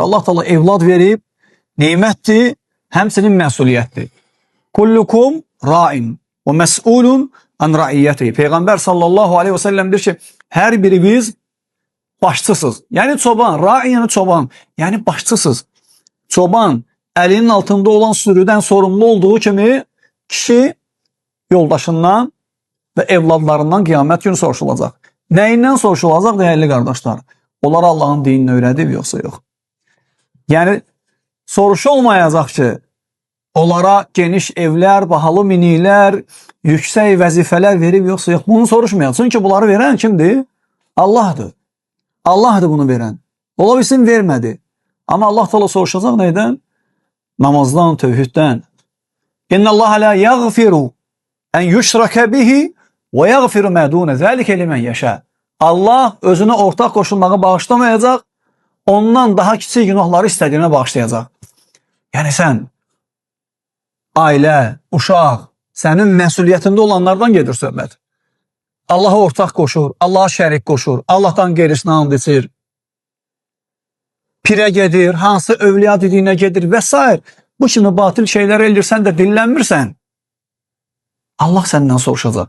Allah Teala evlad verib, nemətdir, həmçinin məsuliyyətdir. Kullukum ra'in və məs'ulun an ra'iyyəti. Peyğəmbər sallallahu aleyhi və səlləm deyir ki, hər biriniz başçısınız. Yəni çoban, ra'in yəni çoban, yəni başçısınız. Çoban əlinin altında olan sürüdən sorumlu olduğu kimi kişi yoldaşından və evladlarından qiyamət günü soruşulacaq. Nəyindən soruşulacaq dəyərli qardaşlar? Onlar Allahın dinini öyrədib yoxsa yox? Yəni soruşulmayacaq ki, onlara geniş evlər, bahalı minilər, yüksək vəzifələr verib yoxsa yox? Bunu soruşmayacaq. Çünki bunları verən kimdir? Allahdır. Allahdır bunu verən. Ola bilsin vermədi. Amma Allah Teala soruşacaq neydən? Namazdan, tövhiddən. İnnallaha la yaghfiru en yushraka bihi və yaghfiru ma dun zalika limen yasha. Allah özünə ortaq qoşulmağı bağışlamayacaq, ondan daha kiçik günahları istədiyinə bağışlayacaq. Yəni sən ailə, uşaq, sənin məsuliyyətində olanlardan gedir söhbət. Allaha ortaq qoşur, Allaha şərik qoşur, Allahdan qeyrisinə and içir. Pirə gedir, hansı övliya dediyinə gedir və s. Bu kimi batil şeylər eləyirsən də dinlənmirsən. Allah səndən soruşacaq.